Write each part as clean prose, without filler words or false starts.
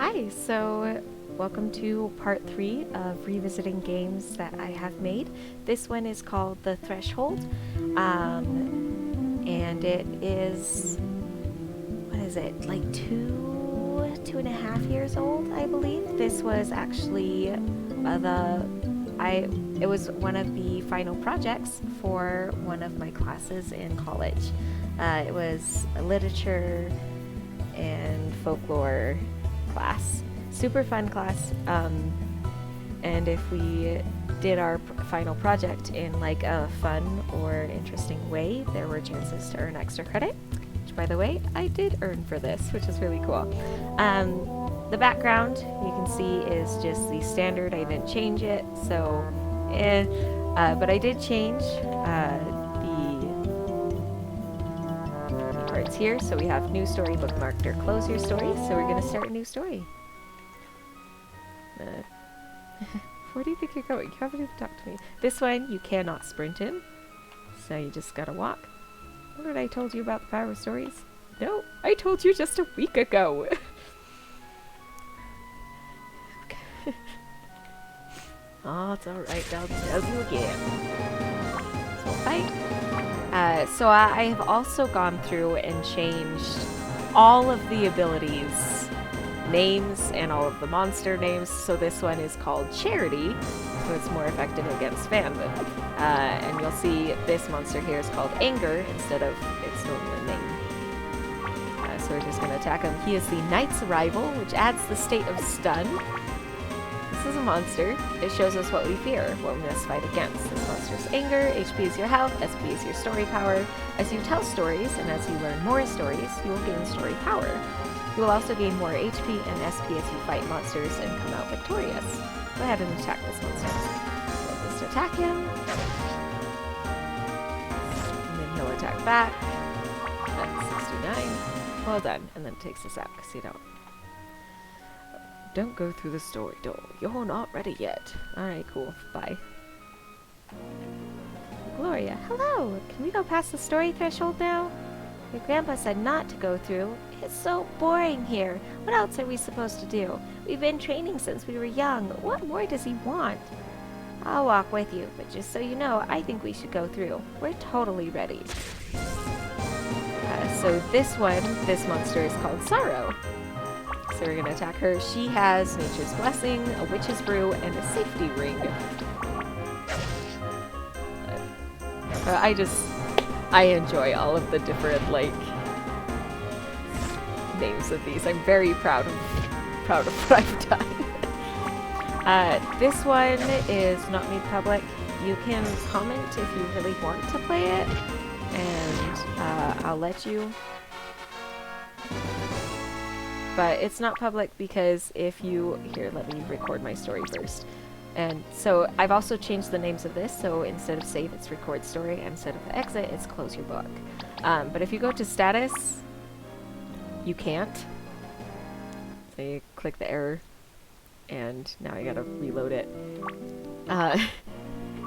Hi, so welcome to part 3 of revisiting games that I have made. This one is called The Threshold, and it is, what is it, like two and a half years old, I believe. This was actually it was one of the final projects for one of my classes in college. It was a literature and folklore class. Super fun class. And if we did our final project in like a fun or interesting way, there were chances to earn extra credit, which by the way, I did earn for this, which is really cool. The background you can see is just the standard. I didn't change it, so but I did change the parts here. So we have new story bookmarked or close your story. So we're gonna start a new story. Where do you think you're going? You haven't even talked to me. This one you cannot sprint in, so you just gotta walk. What I told you about the power of stories? No, I told you just a week ago. Oh, it's alright. I'll tell you again. So we'll fight. So I have also gone through and changed all of the abilities names and all of the monster names. So this one is called Charity, so it's more effective against Fanvin. And you'll see this monster here is called Anger instead of its normal name. So we're just going to attack him. He is the Knight's Arrival, which adds the state of stun. This is a monster. It shows us what we fear, what we must fight against. This monster's anger, HP is your health, SP is your story power. As you tell stories, and as you learn more stories, you will gain story power. You will also gain more HP and SP as you fight monsters and come out victorious. Go ahead and attack this monster. So just attack him. And then he'll attack back. That's 69. Well done. And then it takes us out because you don't go through the story door. You're not ready yet. Alright, cool. Bye. Gloria, hello! Can we go past the story threshold now? Your grandpa said not to go through. It's so boring here. What else are we supposed to do? We've been training since we were young. What more does he want? I'll walk with you, but just so you know, I think we should go through. We're totally ready. So this monster is called Sorrow. So we're gonna attack her. She has Nature's Blessing, a Witch's Brew, and a Safety Ring. I enjoy all of the different, like, names of these. I'm very proud of what I've done. This one is not made public. You can comment if you really want to play it, and I'll let you. But it's not public because if you... Here, let me record my story first. And so I've also changed the names of this, so instead of save, it's record story, and instead of exit, it's close your book. But if you go to status, you can't. So you click the error, and now I gotta reload it.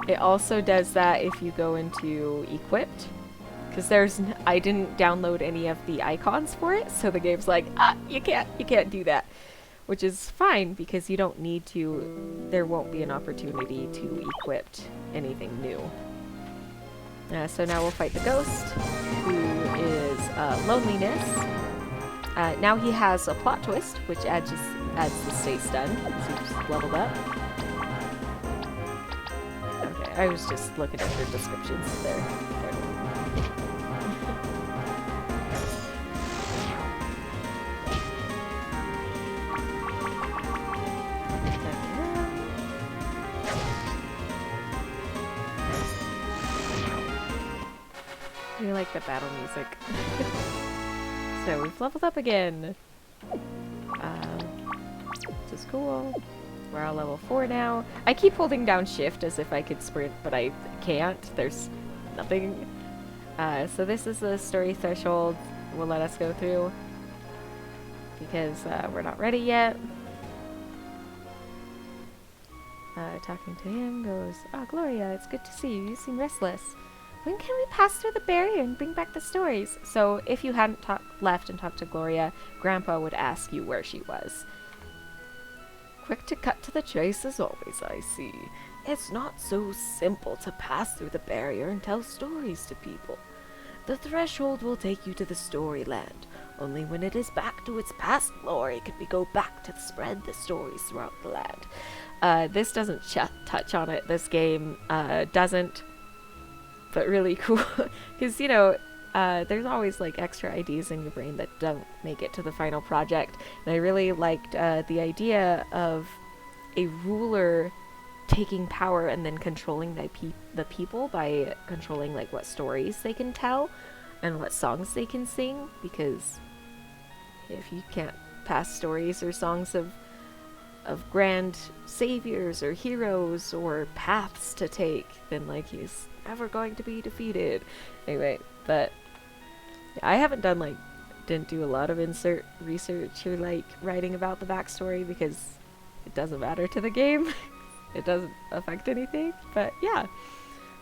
It also does that if you go into equipped, because I didn't download any of the icons for it, so the game's like, you can't do that. Which is fine, because you don't need to, there won't be an opportunity to equip anything new. So now we'll fight the ghost, who is Loneliness. Now he has a plot twist, which adds the stay stun, because he just leveled up. Okay, I was just looking at their descriptions there. I like the battle music. So we've leveled up again. This is cool. We're all level 4 now. I keep holding down shift as if I could sprint, but I can't. There's nothing. So this is the story threshold will let us go through because we're not ready yet. Talking to him goes, Gloria, it's good to see you. You seem restless. When can we pass through the barrier and bring back the stories? So if you hadn't left and talked to Gloria, Grandpa would ask you where she was. Quick to cut to the chase as always, I see. It's not so simple to pass through the barrier and tell stories to people. The threshold will take you to the storyland. Only when it is back to its past glory can we go back to spread the stories throughout the land. This doesn't touch on it. This game doesn't, but really cool. Because, you know, there's always like extra ideas in your brain that don't make it to the final project. And I really liked the idea of a ruler taking power and then controlling the people by controlling like what stories they can tell and what songs they can sing, because if you can't pass stories or songs of grand saviors or heroes or paths to take, then like he's never going to be defeated. Anyway, but I haven't didn't do a lot of research or like writing about the backstory because it doesn't matter to the game. It doesn't affect anything, but yeah.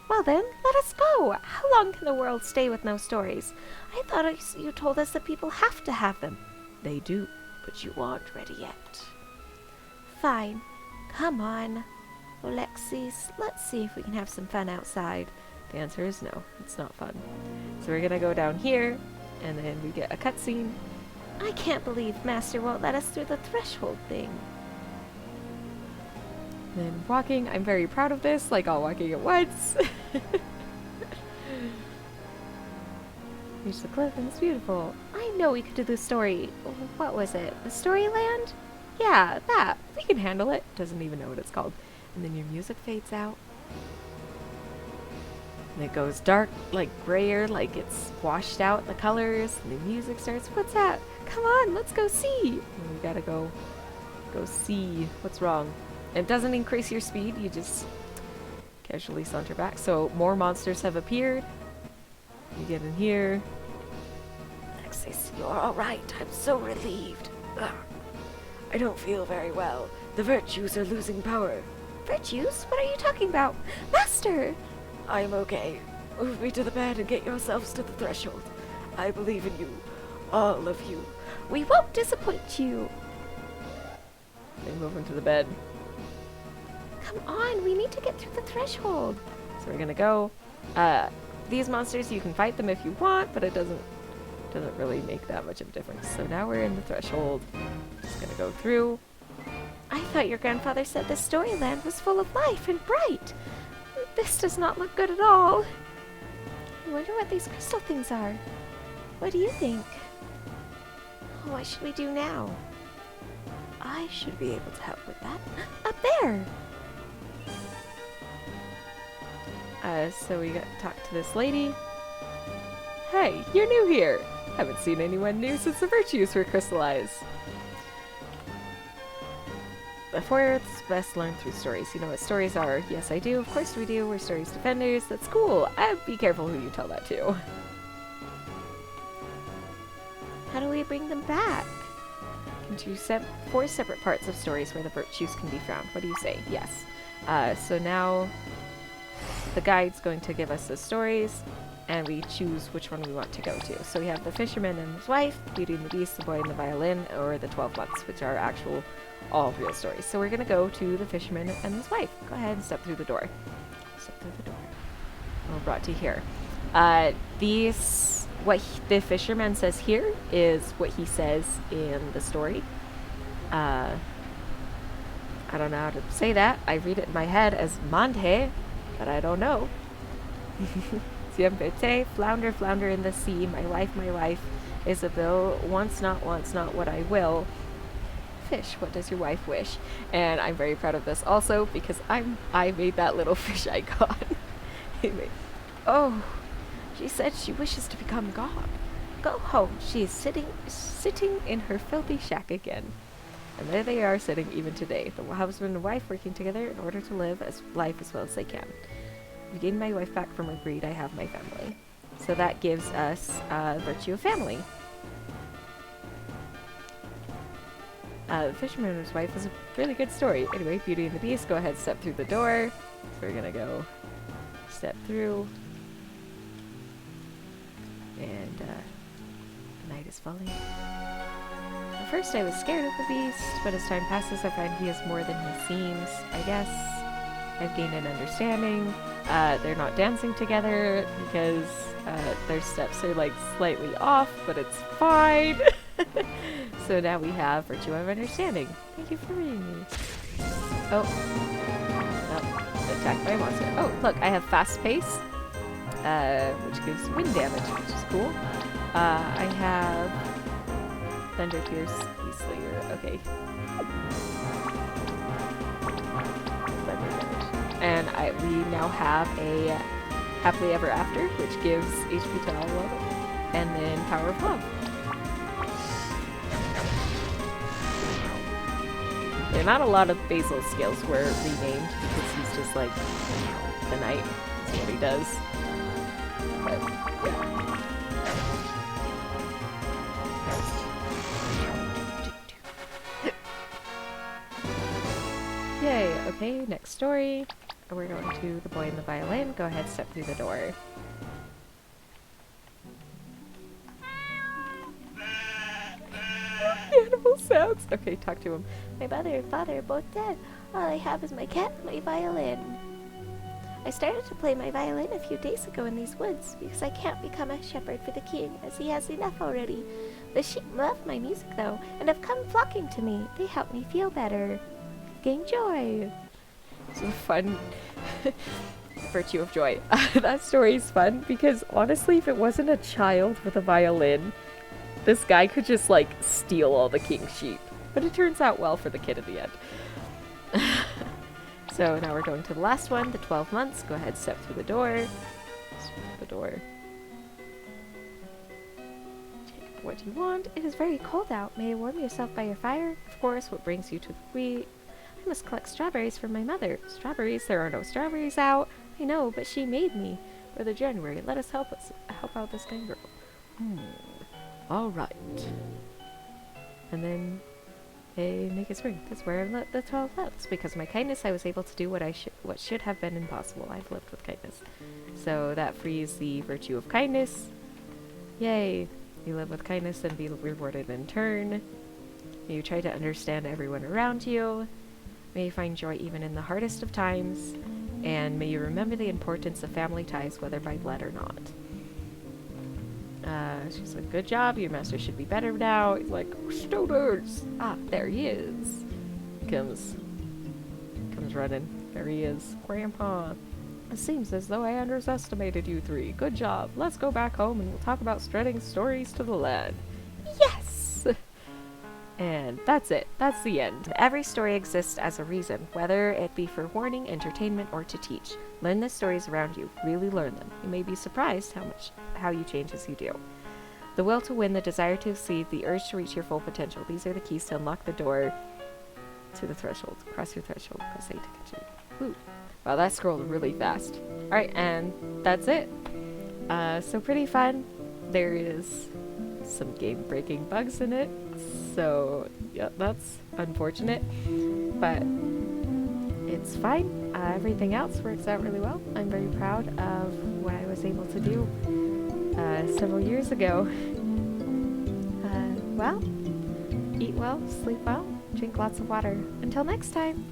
Well then, let us go! How long can the world stay with no stories? I thought you told us that people have to have them. They do, but you aren't ready yet. Fine. Come on. Alexis, let's see if we can have some fun outside. The answer is no, it's not fun. So we're gonna go down here, and then we get a cutscene. I can't believe Master won't let us through the threshold thing. Then walking, I'm very proud of this, like all walking at once. Reach the cliff and it's beautiful. I know we could do the story. What was it? The Storyland? Yeah, that. We can handle it. Doesn't even know what it's called. And then your music fades out. And it goes dark, like grayer, like it's washed out the colors. And the music starts. What's that? Come on, let's go see. And we gotta go see what's wrong. It doesn't increase your speed, you just casually saunter back. So more monsters have appeared. You get in here. Alexis, you're alright. I'm so relieved. Ugh. I don't feel very well. The virtues are losing power. Virtues? What are you talking about? Master! I'm okay. Move me to the bed and get yourselves to the threshold. I believe in you. All of you. We won't disappoint you. They move him to the bed. Come on, we need to get through the threshold. So we're gonna go. These monsters, you can fight them if you want, but it doesn't really make that much of a difference. So now we're in the threshold. Just gonna go through. I thought your grandfather said the Storyland was full of life and bright. This does not look good at all. I wonder what these crystal things are. What do you think? What should we do now? I should be able to help with that. Up there! So we got to talk to this lady. Hey, you're new here. Haven't seen anyone new since the virtues were crystallized. The fourth's best learned through stories. You know what stories are? Yes, I do. Of course we do. We're stories defenders. That's cool. Be careful who you tell that to. How do we bring them back? Into 4 separate parts of stories where the virtues can be found. What do you say? Yes. So now the guide's going to give us the stories, and we choose which one we want to go to. So we have the fisherman and his wife, Beauty and the Beast, the boy and the violin, or the 12 months, which are actual, all real stories. So we're going to go to the fisherman and his wife. Go ahead and step through the door. Step through the door. We're brought to here. The fisherman says here is what he says in the story. I don't know how to say that. I read it in my head as Mande, but I don't know. Siempre flounder, flounder in the sea. My wife, Isabel. Once, not what I will. Fish, what does your wife wish? And I'm very proud of this also because I made that little fish icon. Oh, she said she wishes to become God. Go home. She is sitting in her filthy shack again. And there they are sitting even today, the husband and wife working together in order to live life as well as they can. If I gain my wife back from her greed, I have my family. So that gives us virtue of family. The fisherman and his wife is a really good story. Anyway, Beauty and the Beast, go ahead, step through the door. So we're gonna go step through. And the night is falling. The first I was scared of the beast, but as time passes I find he is more than he seems, I guess. I've gained an understanding. They're not dancing together because their steps are like slightly off, but it's fine. So now we have Virtue of Understanding. Thank you for reading me. Oh. Oh, attacked by a monster. Oh, look, I have Fast Pace, which gives wind damage, which is cool. I have Thunder Pierce, Beast Slayer. Okay. Thunder damage. And we now have a Happily Ever After, which gives HP to all level. And then Power of Love. Yeah, not a lot of Basil's skills were renamed because he's just like the knight. That's what he does. But, yeah. Yay, okay, next story. We're going to The Boy and the Violin. Go ahead, step through the door. Animal sounds. Okay, talk to him. My mother and father are both dead. All I have is my cat and my violin. I started to play my violin a few days ago in these woods because I can't become a shepherd for the king as he has enough already. The sheep love my music though and have come flocking to me. They help me feel better. Gain joy. It's a fun Virtue of Joy. That story is fun because honestly, if it wasn't a child with a violin, this guy could just like steal all the king's sheep. But it turns out well for the kid at the end. So now we're going to the last one, the 12 months. Go ahead, step through the door. The door. What do you want? It is very cold out. May you warm yourself by your fire? Of course, what brings you to the wheat? I must collect strawberries for my mother. Strawberries? There are no strawberries out. I know, but she made me. Brother January, let us help out this kind girl. All right. And then they make it spring. That's where I've lived the 12 months. Because of my kindness, I was able to do what should have been impossible. I've lived with kindness. So that frees the Virtue of Kindness. Yay! You live with kindness and be rewarded in turn. May you try to understand everyone around you. May you find joy even in the hardest of times. And may you remember the importance of family ties, whether by blood or not. She's like, good job, your master should be better now. He's like, students! Ah, there he is. Comes running. There he is. Grandpa. It seems as though I underestimated you three. Good job. Let's go back home and we'll talk about spreading stories to the land. Yes! And that's it. That's the end. Every story exists as a reason, whether it be for warning, entertainment, or to teach. Learn the stories around you. Really learn them. You may be surprised how you change as you do. The will to win, the desire to succeed, the urge to reach your full potential. These are the keys to unlock the door to the threshold. Cross your threshold. Press A to continue. Woo. Wow, that scrolled really fast. Alright, and that's it. So pretty fun. There is some game-breaking bugs in it. So, yeah, that's unfortunate. But it's fine. Everything else works out really well. I'm very proud of what I was able to do several years ago. Well, eat well, sleep well, drink lots of water. Until next time.